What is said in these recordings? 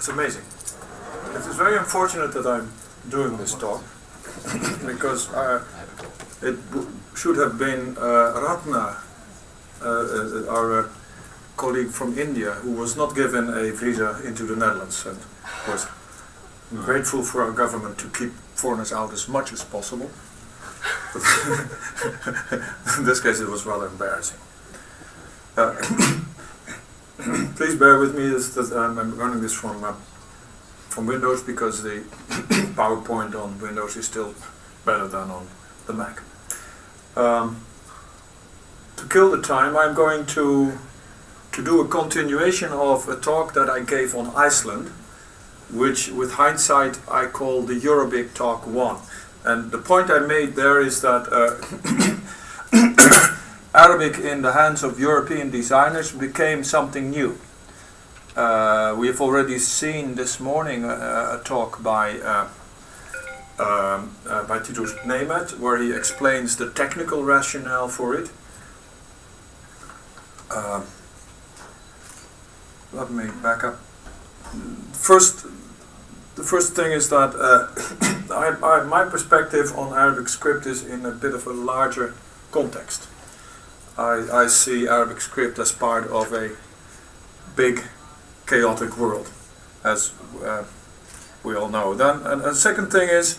It's amazing. It is very unfortunate that I'm doing this talk because should have been Rathna, our colleague from India, who was not given a visa into the Netherlands and was grateful for our government to keep foreigners out as much as possible. But in this case it was rather embarrassing. Please bear with me that I'm running this from Windows because the PowerPoint on Windows is still better than on the Mac. To kill the time, I'm going to do a continuation of a talk that I gave on Iceland, which with hindsight I call the Eurobic Talk 1. And the point I made there is that Arabic in the hands of European designers became something new. We have already seen this morning a talk by Titus Nemet, where he explains the technical rationale for it. Let me back up. The first thing is that my perspective on Arabic script is in a bit of a larger context. I see Arabic script as part of a big, chaotic world, as we all know. Then, and the second thing is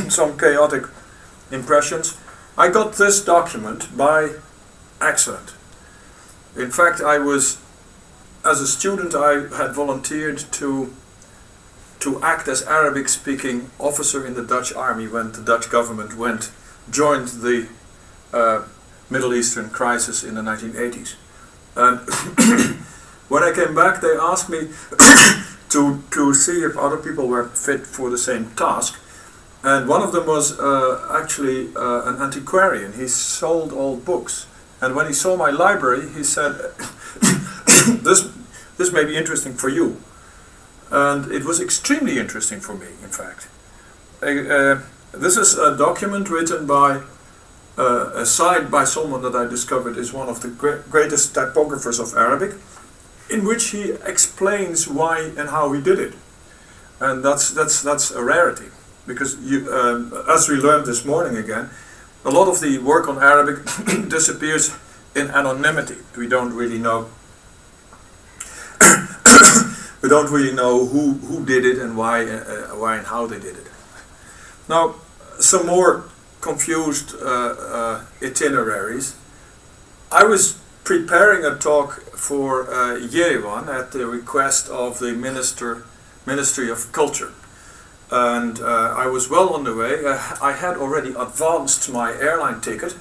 some chaotic impressions. I got this document by accident. In fact, as a student, I had volunteered to act as Arabic-speaking officer in the Dutch army when the Dutch government joined the Middle Eastern crisis in the 1980s. And when I came back, they asked me to see if other people were fit for the same task. And one of them was actually an antiquarian. He sold old books. And when he saw my library, he said, this may be interesting for you. And it was extremely interesting for me, in fact. This is a document written by a site by someone that I discovered is one of the greatest typographers of Arabic, in which he explains why and how he did it. And that's a rarity, because as we learned this morning again, a lot of the work on Arabic disappears in anonymity. We don't really know. We don't really know who did it and why and how they did it. Now, some more confused itineraries. I was preparing a talk for Yerevan at the request of the Ministry of Culture. And I was well on the way. I had already advanced my airline ticket,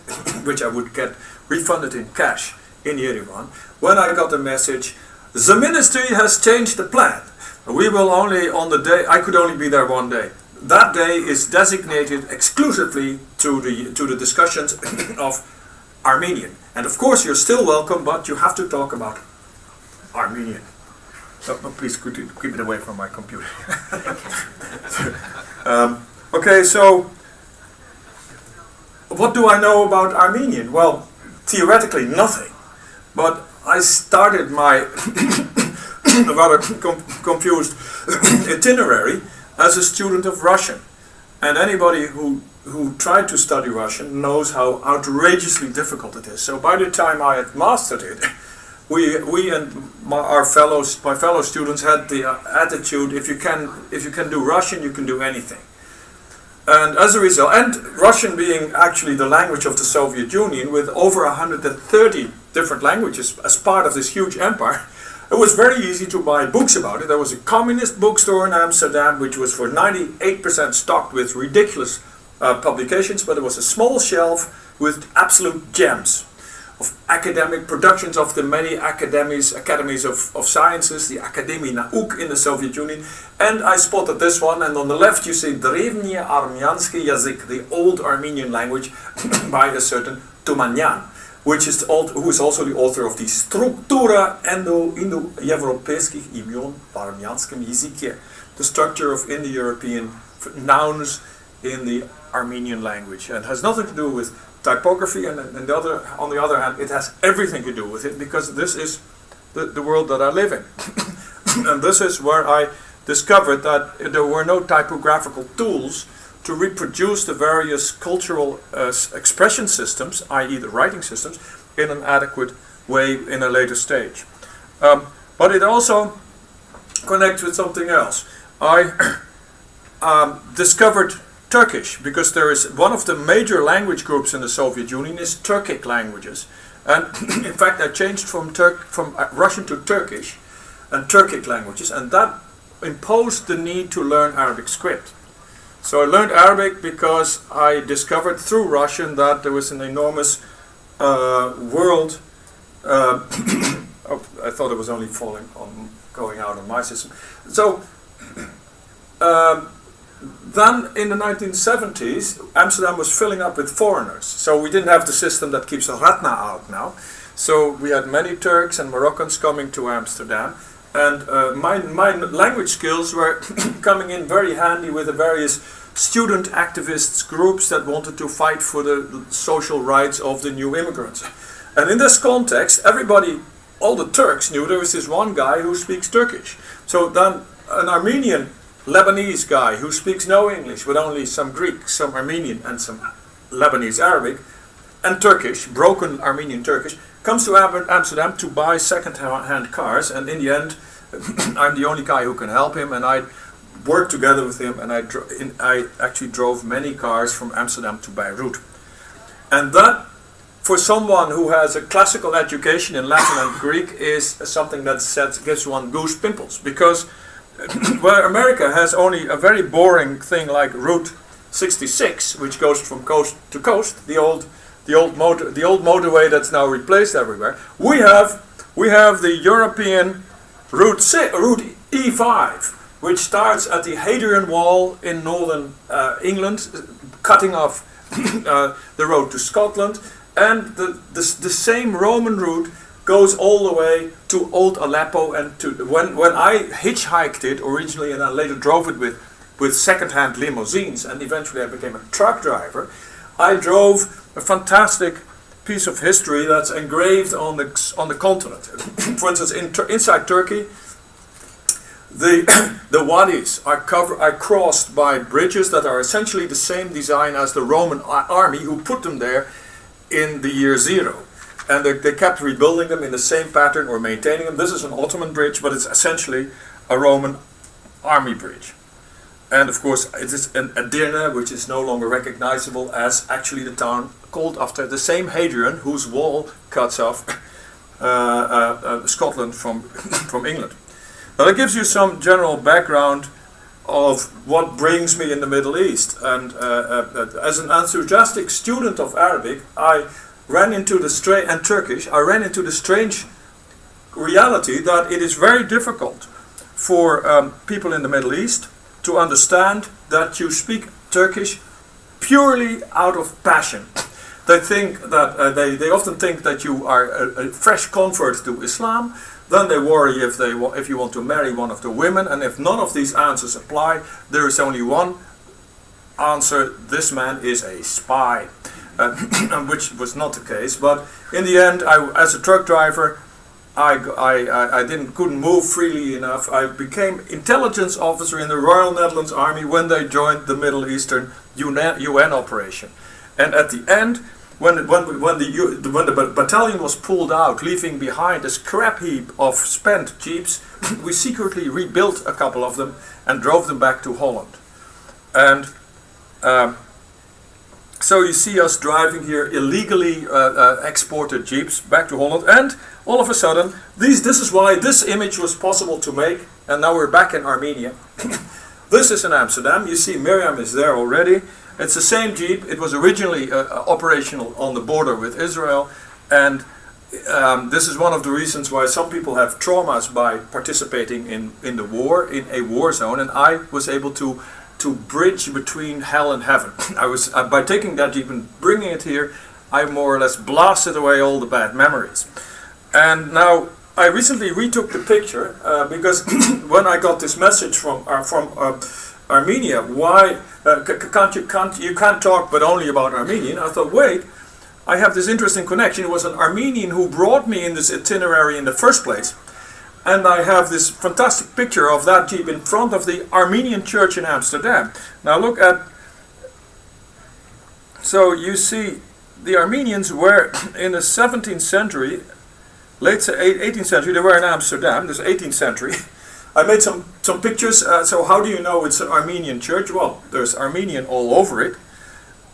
which I would get refunded in cash in Yerevan, when I got a message, the ministry has changed the plan. We will only on the day, I could only be there one day. That day is designated exclusively to the discussions of Armenian. And of course you're still welcome, but you have to talk about Armenian. So, please could you keep it away from my computer. Okay, so what do I know about Armenian? Well, theoretically nothing. But I started my rather confused itinerary as a student of Russian. And anybody who tried to study Russian knows how outrageously difficult it is. So by the time I had mastered it, we and my fellow students had the attitude, if you can do Russian, you can do anything. And as a result, and Russian being actually the language of the Soviet Union with over 130 different languages as part of this huge empire, it was very easy to buy books about it. There was a communist bookstore in Amsterdam which was for 98% stocked with ridiculous publications, but it was a small shelf with absolute gems of academic productions of the many academies of sciences, the Akademie Nauk in the Soviet Union. And I spotted this one, and on the left you see Drevnie Armyansky Yazyk, the old Armenian language, by a certain Tumanyan, who is also the author of the Struktura Indo-Европейских имен в армянском языке, the structure of Indo-European nouns in the Armenian language, and has nothing to do with typography, and on the other hand, it has everything to do with it, because this is the world that I live in. And this is where I discovered that there were no typographical tools to reproduce the various cultural expression systems, i.e. the writing systems, in an adequate way in a later stage. But it also connects with something else. I discovered Turkish, because there is one of the major language groups in the Soviet Union is Turkic languages. And in fact I changed from Russian to Turkish and Turkic languages, and that imposed the need to learn Arabic script. So I learned Arabic because I discovered through Russian that there was an enormous world. Oh, I thought it was only going out on my system. So then in the 1970s, Amsterdam was filling up with foreigners. So we didn't have the system that keeps Rathna out now. So we had many Turks and Moroccans coming to Amsterdam. And my language skills were coming in very handy with the various student activists groups that wanted to fight for the social rights of the new immigrants. And in this context, everybody, all the Turks knew there was this one guy who speaks Turkish. So then an Armenian Lebanese guy who speaks no English, but only some Greek, some Armenian, and some Lebanese Arabic, and Turkish, broken Armenian Turkish, comes to Amsterdam to buy second-hand cars, and in the end, I'm the only guy who can help him, and I worked together with him, and I actually drove many cars from Amsterdam to Beirut. And that, for someone who has a classical education in Latin and Greek, is something that gives one goose pimples, because where America has only a very boring thing like Route 66, which goes from coast to coast, the old motorway that's now replaced everywhere. We have the European Route E5, which starts at the Hadrian Wall in northern England, cutting off the road to Scotland, and the same Roman route goes all the way to Old Aleppo. And to when I hitchhiked it originally, and I later drove it with second-hand limousines, and eventually I became a truck driver, I drove a fantastic piece of history that's engraved on the continent. For instance, inside Turkey, the wadis are crossed by bridges that are essentially the same design as the Roman army who put them there in the year 0. And they kept rebuilding them in the same pattern or maintaining them. This is an Ottoman bridge, but it's essentially a Roman army bridge. And of course, it is an Edirne, which is no longer recognizable as actually the town called after the same Hadrian, whose wall cuts off Scotland from England. Now that gives you some general background of what brings me in the Middle East. And as an enthusiastic student of Arabic, I ran into the strange reality that it is very difficult for people in the Middle East to understand that you speak Turkish purely out of passion. They think that they often think that you are a fresh convert to Islam. Then they worry if you want to marry one of the women, and if none of these answers apply, there is only one answer: this man is a spy. Which was not the case, but in the end, as a truck driver, I couldn't move freely enough. I became intelligence officer in the Royal Netherlands Army when they joined the Middle Eastern UN operation. And at the end, when the battalion was pulled out, leaving behind a scrap heap of spent jeeps, we secretly rebuilt a couple of them and drove them back to Holland. And so you see us driving here illegally exported jeeps back to Holland, and all of a sudden, this is why this image was possible to make, and now we're back in Armenia. This is in Amsterdam. You see Miriam is there already. It's the same jeep. It was originally operational on the border with Israel, and this is one of the reasons why some people have traumas by participating in the war, in a war zone, and I was able to bridge between hell and heaven. I was by taking that jeep and bringing it here, I more or less blasted away all the bad memories. And now I recently retook the picture because when I got this message from Armenia, why you can't talk but only about Armenian? I thought, wait, I have this interesting connection. It was an Armenian who brought me in this itinerary in the first place. And I have this fantastic picture of that jeep in front of the Armenian church in Amsterdam. Now look at, so you see the Armenians were in the 17th century, late 18th century, they were in Amsterdam, this 18th century. I made some pictures, so how do you know it's an Armenian church? Well, there's Armenian all over it.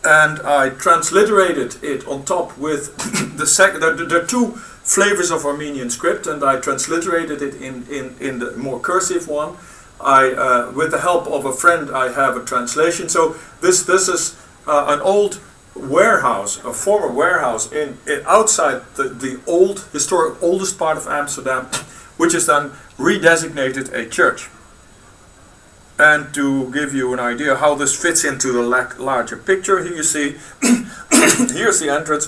And I transliterated it on top with there are two flavors of Armenian script, and I transliterated it in the more cursive one. With the help of a friend, I have a translation. So this is an old warehouse, a former warehouse in outside the oldest part of Amsterdam, which is then redesignated a church. And to give you an idea how this fits into the larger picture, here you see, here's the entrance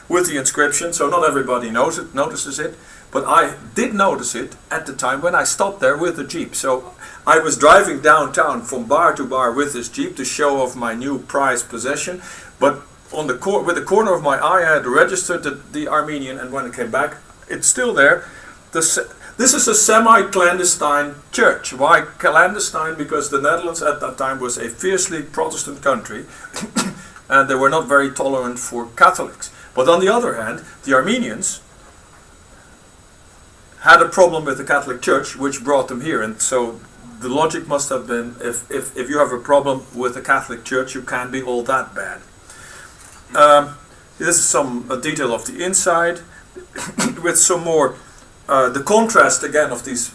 with the inscription. So not everybody notices it, but I did notice it at the time when I stopped there with the jeep. So I was driving downtown from bar to bar with this jeep to show off my new prized possession. But on with the corner of my eye, I had registered the Armenian, and when I came back, it's still there. This is a semi-clandestine church. Why clandestine? Because the Netherlands at that time was a fiercely Protestant country and they were not very tolerant for Catholics. But on the other hand, the Armenians had a problem with the Catholic Church, which brought them here. And so the logic must have been, if you have a problem with the Catholic Church, you can't be all that bad. This is some detail of the inside with some more the contrast again of these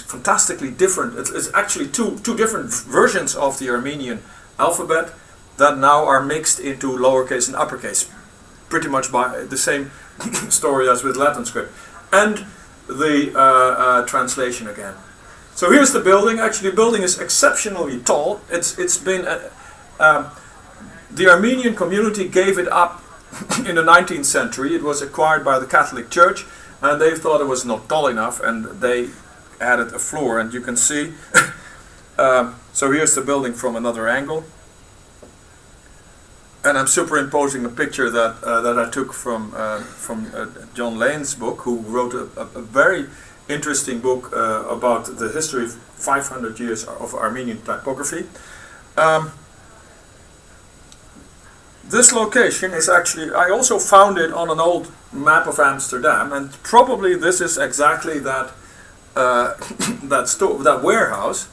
fantastically different. It's actually two different versions of the Armenian alphabet that now are mixed into lowercase and uppercase, pretty much by the same story as with Latin script, and the translation again. So here's the building. Actually, the building is exceptionally tall. It's been the Armenian community gave it up in the 19th century. It was acquired by the Catholic Church, and they thought it was not tall enough, and they added a floor. And you can see, so here's the building from another angle. And I'm superimposing a picture that I took from John Lane's book, who wrote a very interesting book about the history of 500 years of Armenian typography. This location is actually, I also found it on an old map of Amsterdam, and probably this is exactly that that warehouse.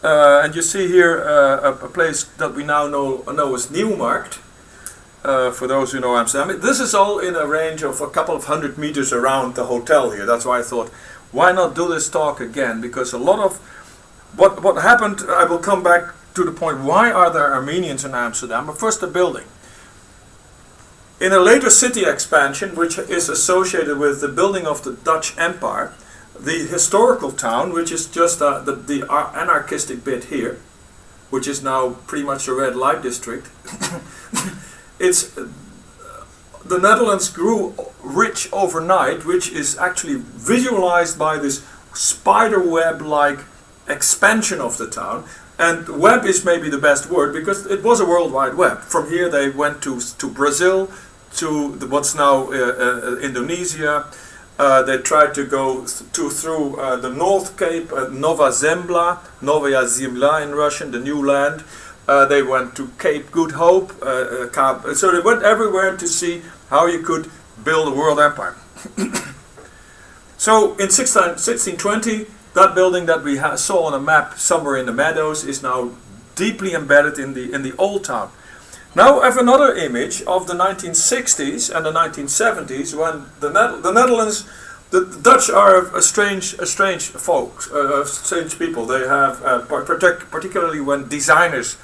And you see here a place that we now know as Nieuwmarkt, for those who know Amsterdam. This is all in a range of a couple of 100 meters around the hotel here. That's why I thought, why not do this talk again? Because a lot of what happened, I will come back to the point, why are there Armenians in Amsterdam? But first the building. In a later city expansion, which is associated with the building of the Dutch Empire, the historical town, which is just the anarchistic bit here, which is now pretty much a red light district, the Netherlands grew rich overnight, which is actually visualized by this spider web-like expansion of the town. And web is maybe the best word, because it was a World Wide Web. From here they went to Brazil, to what's now Indonesia. They tried to go through the North Cape, Nova Zemlya in Russian, the new land. They went to Cape Good Hope. So they went everywhere to see how you could build a world empire. So in 1620, that building that we saw on a map somewhere in the meadows is now deeply embedded in the old town. Now I have another image of the 1960s and the 1970s, when the Netherlands, the Dutch are a strange folks, strange people. They have, particularly when designers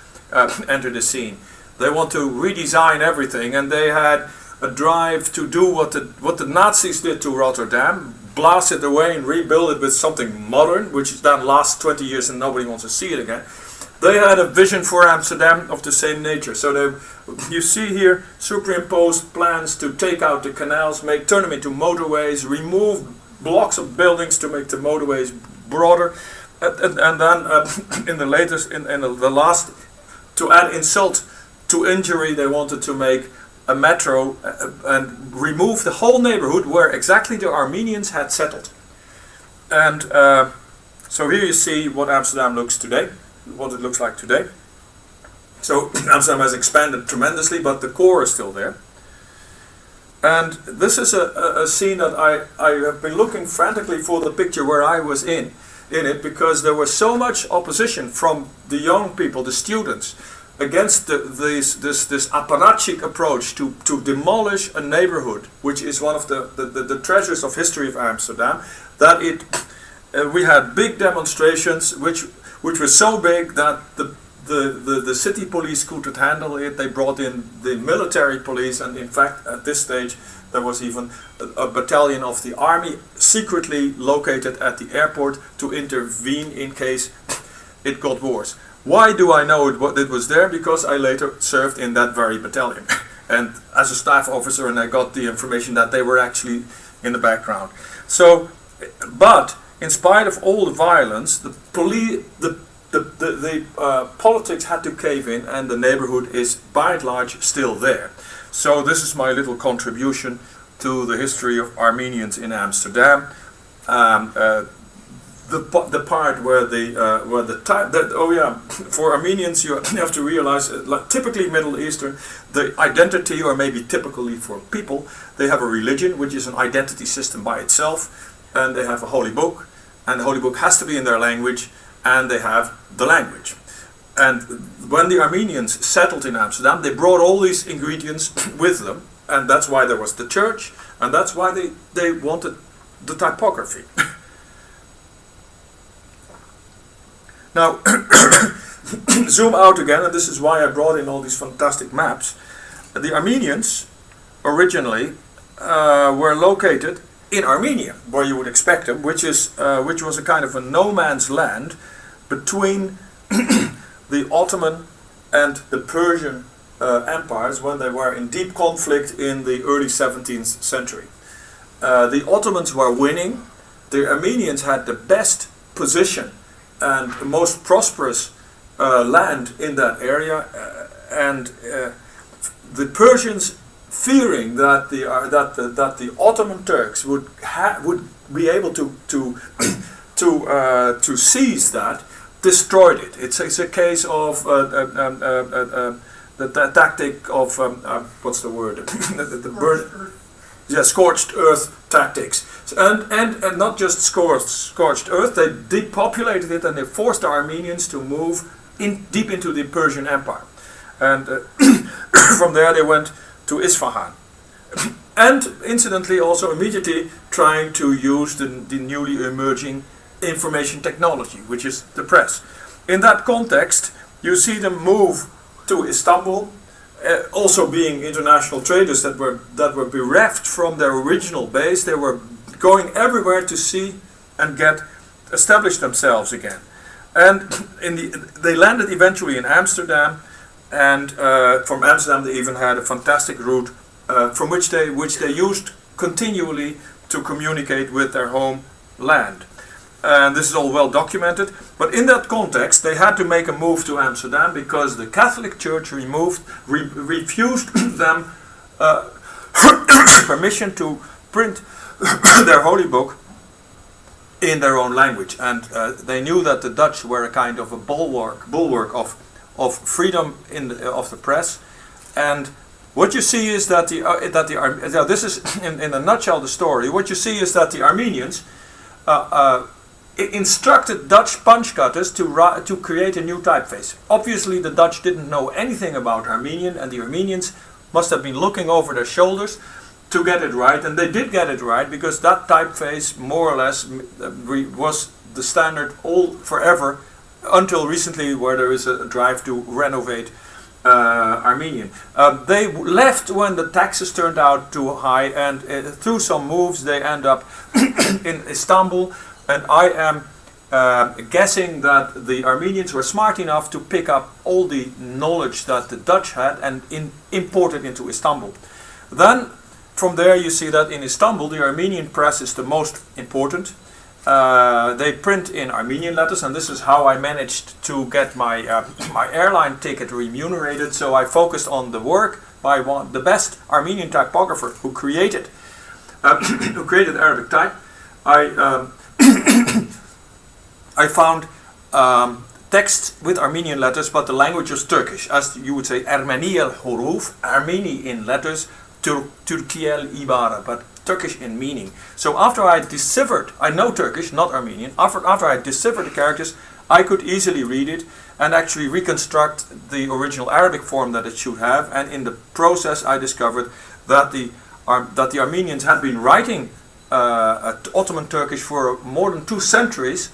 enter the scene, they want to redesign everything, and they had a drive to do what the Nazis did to Rotterdam, blast it away and rebuild it with something modern, which then lasts 20 years and nobody wants to see it again. They had a vision for Amsterdam of the same nature. So you see here superimposed plans to take out the canals, turn them into motorways, remove blocks of buildings to make the motorways broader, and then in the last, to add insult to injury, they wanted to make a metro and remove the whole neighborhood where exactly the Armenians had settled. And so here you see what Amsterdam looks today, what it looks like today. So Amsterdam has expanded tremendously, but the core is still there. And this is a scene that I have been looking frantically for the picture where I was in it, because there was so much opposition from the young people, the students, against this apparatchik approach to demolish a neighborhood, which is one of the treasures of history of Amsterdam, that we had big demonstrations which were so big that the city police couldn't handle it. They brought in the military police, and in fact at this stage there was even a battalion of the army secretly located at the airport to intervene in case it got worse. Why do I know it was there? Because I later served in that very battalion and as a staff officer, and I got the information that they were actually in the background. So, but in spite of all the violence, the politics had to cave in, and the neighborhood is by and large still there. So this is my little contribution to the history of Armenians in Amsterdam. The part where for Armenians you have to realize, like typically Middle Eastern, the identity, or maybe typically for people, they have a religion which is an identity system by itself, and they have a holy book, and the holy book has to be in their language, and they have the language. And when the Armenians settled in Amsterdam, they brought all these ingredients with them, and that's why there was the church, and that's why they wanted the typography. Now, zoom out again, and this is why I brought in all these fantastic maps. The Armenians originally were located in Armenia, where you would expect them, which was a kind of a no man's land between the Ottoman and the Persian empires, when they were in deep conflict in the early 17th century. The Ottomans were winning. The Armenians had the best position and most prosperous land in that area, and the Persians, fearing that the Ottoman Turks would be able to seize that, destroyed it. It's a case of the tactic of what's the word? Scorched earth tactics. And not just scorched earth, they depopulated it, and they forced the Armenians to move deep into the Persian Empire. And from there they went to Isfahan. And incidentally also immediately trying to use the newly emerging information technology, which is the press. In that context, you see them move to Istanbul, also being international traders that were bereft from their original base. They were going everywhere to see and establish themselves again. And they landed eventually in Amsterdam, and from Amsterdam they even had a fantastic route from which they used continually to communicate with their homeland. And this is all well documented, but in that context they had to make a move to Amsterdam because the Catholic Church refused them permission to print their holy book in their own language. And they knew that the Dutch were a kind of a bulwark of freedom of the press. And what you see is that this is in a nutshell the story. What you see is that the Armenians instructed Dutch punch cutters to create a new typeface. Obviously the Dutch didn't know anything about Armenian, and the Armenians must have been looking over their shoulders to get it right, and they did get it right, because that typeface more or less was the standard forever until recently, where there is a drive to renovate Armenian. They left when the taxes turned out too high, and through some moves they end up in Istanbul. And I am guessing that the Armenians were smart enough to pick up all the knowledge that the Dutch had and import it into Istanbul. Then from there you see that in Istanbul the Armenian press is the most important. They print in Armenian letters, and this is how I managed to get my my airline ticket remunerated. So I focused on the work by the best Armenian typographer who created Arabic type. I I found texts with Armenian letters, but the language was Turkish, as you would say Ermeni el huruf, Armeni in letters, Turki el ibara, but Turkish in meaning. So after I deciphered, I know Turkish, not Armenian, after I deciphered the characters, I could easily read it and actually reconstruct the original Arabic form that it should have, and in the process I discovered that the Armenians had been writing Ottoman Turkish for more than 2 centuries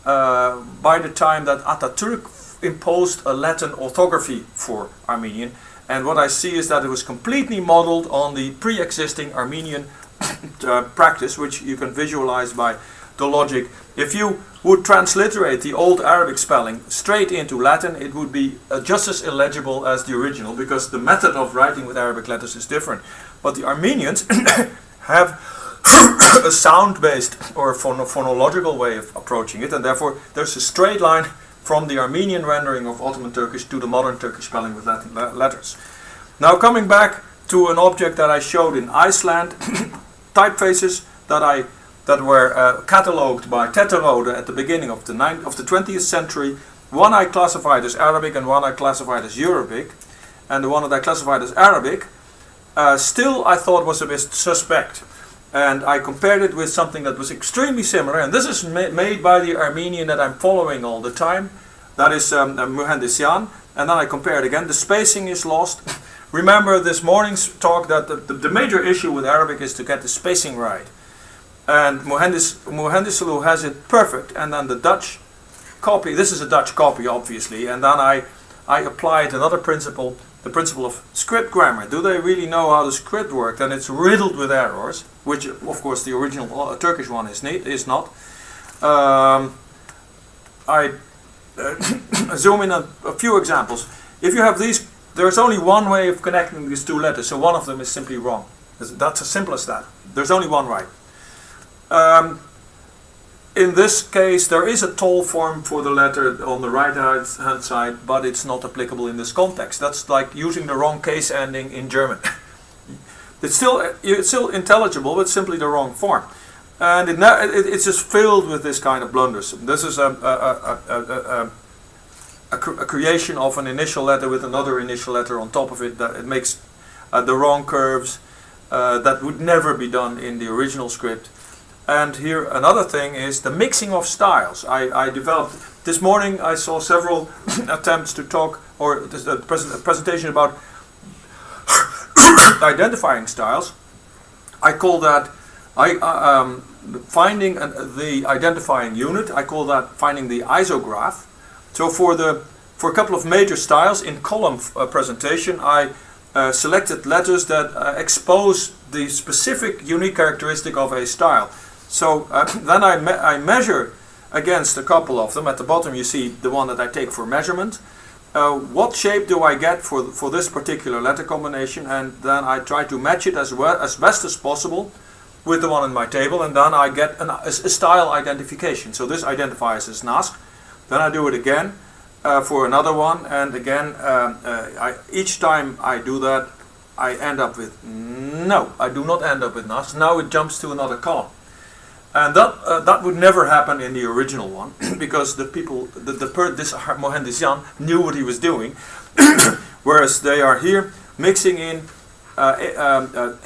by the time that Atatürk imposed a Latin orthography for Armenian. And what I see is that it was completely modeled on the pre-existing Armenian practice, which you can visualize by the logic. If you would transliterate the old Arabic spelling straight into Latin, it would be just as illegible as the original, because the method of writing with Arabic letters is different. But the Armenians have a sound-based or phonological way of approaching it, and therefore there's a straight line from the Armenian rendering of Ottoman Turkish to the modern Turkish spelling with Latin letters. Now coming back to an object that I showed in Iceland, typefaces that were catalogued by Tetterode at the beginning of the 20th century. One I classified as Arabic and one I classified as Eurobic, and the one that I classified as Arabic still I thought was a bit suspect. And I compared it with something that was extremely similar, and this is made by the Armenian that I'm following all the time, that is Muhandisyan, and then I compared again. The spacing is lost. Remember this morning's talk that the major issue with Arabic is to get the spacing right, and Muhandislu has it perfect, and then the Dutch copy, this is a Dutch copy obviously, and then I applied another principle, the principle of script grammar. Do they really know how the script worked? And it's riddled with errors, which of course the original Turkish one is not. I zoom in a few examples. If you have these, there's only one way of connecting these 2 letters, so one of them is simply wrong. That's as simple as that. There's only one right. In this case, there is a toll form for the letter on the right hand side, but it's not applicable in this context. That's like using the wrong case ending in German. It's still intelligible, but simply the wrong form. And it's just filled with this kind of blunders. This is a creation of an initial letter with another initial letter on top of it. That it makes the wrong curves that would never be done in the original script. And here another thing is the mixing of styles. I developed this morning. I saw several attempts to talk, or a presentation about identifying styles. I call that finding the identifying unit. I call that finding the isograph. So for a couple of major styles in column presentation, I selected letters that expose the specific unique characteristic of a style. So then I measure against a couple of them. At the bottom you see the one that I take for measurement. What shape do I get for this particular letter combination, and then I try to match it as best as possible with the one in my table, and then I get a style identification. So this identifies as Nask. Then I do it again for another one, and again each time I do that I end up with no. I do not end up with Nask. Now it jumps to another column. And that would never happen in the original one, because the people, this Muhandisyan knew what he was doing, whereas they are here mixing in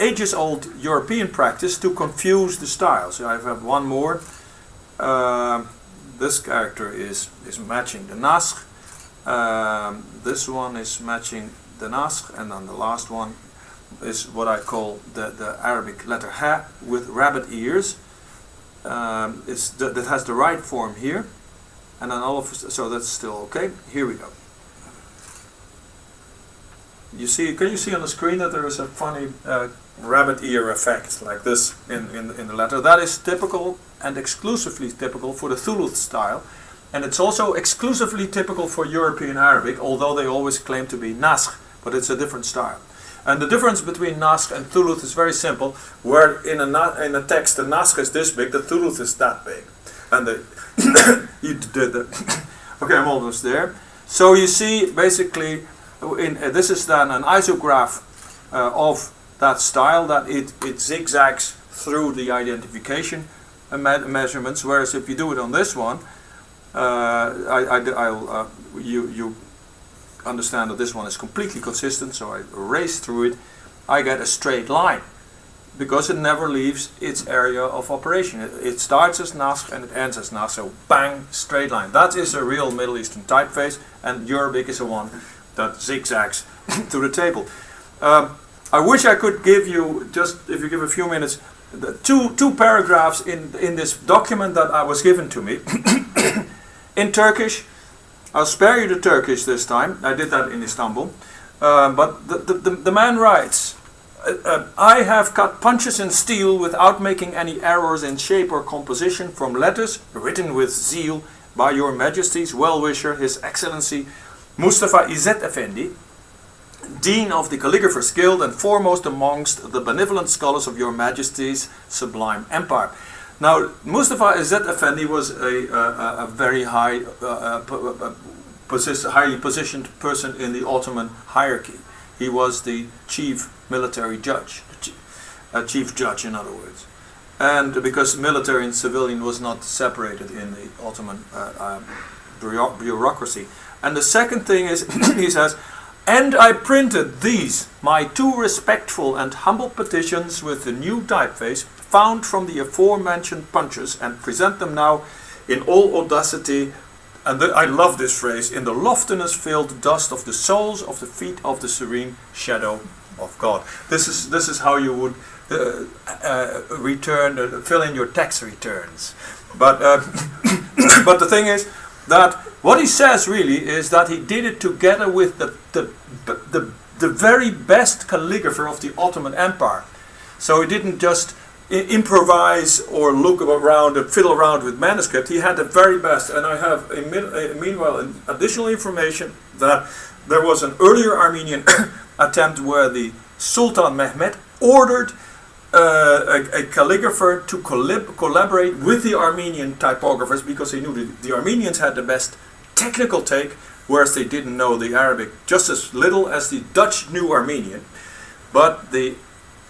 ages-old European practice to confuse the styles. So I have one more. This character is matching the Naskh. This one is matching the Naskh, and then the last one is what I call the Arabic letter Ha with rabbit ears. That has the right form here, and then so that's still okay. Here we go. Can you see on the screen that there is a funny rabbit ear effect like this in the letter? That is typical and exclusively typical for the Thuluth style, and it's also exclusively typical for European Arabic, although they always claim to be Naskh, but it's a different style. And the difference between Naskh and Thuluth is very simple. Where in a text the Naskh is this big, the Thuluth is that big. And okay, I'm almost there. So you see, basically, this is then an isograph of that style, that it zigzags through the identification measurements, whereas if you do it on this one, you understand that this one is completely consistent, so I race through it, I get a straight line, because it never leaves its area of operation. It starts as Nasr and it ends as Nasr, so bang, straight line. That is a real Middle Eastern typeface, and Arabic is the one that zigzags to the table. I wish I could give you, just if you give a few minutes, two paragraphs in this document that was given to me in Turkish. I'll spare you the Turkish this time. I did that in Istanbul. But the man writes, I have cut punches in steel without making any errors in shape or composition from letters written with zeal by your Majesty's well-wisher, His Excellency Mustafa İzzet Effendi, Dean of the Calligrapher's Guild and foremost amongst the benevolent scholars of your Majesty's sublime empire. Now, Mustafa İzzet Effendi was a very highly positioned person in the Ottoman hierarchy. He was the chief military judge, a chief judge in other words. And because military and civilian was not separated in the Ottoman bureaucracy. And the second thing is, he says, and I printed these, my two respectful and humble petitions with the new typeface found from the aforementioned punches, and present them now in all audacity, and I love this phrase, in the loftiness-filled dust of the soles of the feet of the serene shadow of God. This is how you would fill in your tax returns. But but the thing is that what he says really is that he did it together with the very best calligrapher of the Ottoman Empire. So he didn't just improvise or look around and fiddle around with manuscript. He had the very best. And I have meanwhile additional information that there was an earlier Armenian attempt where the Sultan Mehmet ordered a calligrapher to collaborate with the Armenian typographers, because he knew the Armenians had the best technical take, whereas they didn't know the Arabic just as little as the Dutch knew Armenian. But the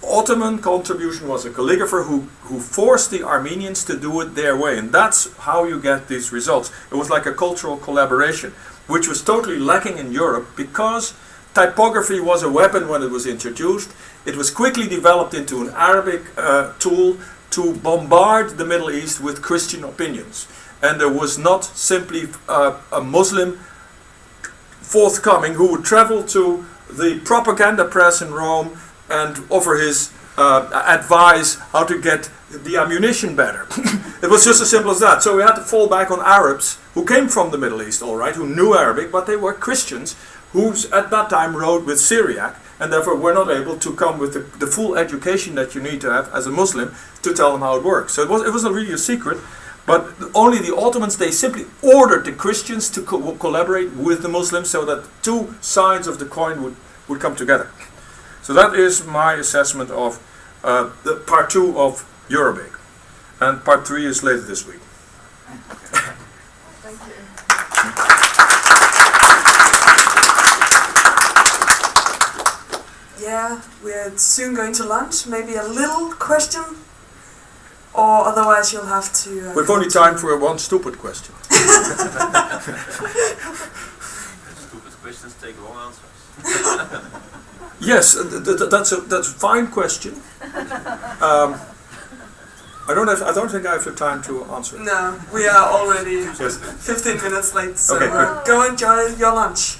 Ottoman contribution was a calligrapher who forced the Armenians to do it their way, and that's how you get these results. It was like a cultural collaboration, which was totally lacking in Europe, because typography was a weapon when it was introduced. It was quickly developed into an Arabic tool to bombard the Middle East with Christian opinions. And there was not simply a Muslim forthcoming who would travel to the propaganda press in Rome and offer his advice how to get the ammunition better. It was just as simple as that. So we had to fall back on Arabs who came from the Middle East, all right, who knew Arabic, but they were Christians who at that time wrote with Syriac, and therefore were not able to come with the full education that you need to have as a Muslim to tell them how it works. So it wasn't really a secret, but only the Ottomans, they simply ordered the Christians to collaborate with the Muslims so that two sides of the coin would come together. So that is my assessment of the part 2 of Arabic. And part 3 is later this week. Thank you. Yeah, we're soon going to lunch. Maybe a little question, or otherwise you'll have to... We've only time for one stupid question. Stupid questions take long answers. Yes, that's a fine question. I don't think I have the time to answer it. No, we are already Yes. 15 minutes late, so Okay, good. go enjoy your lunch.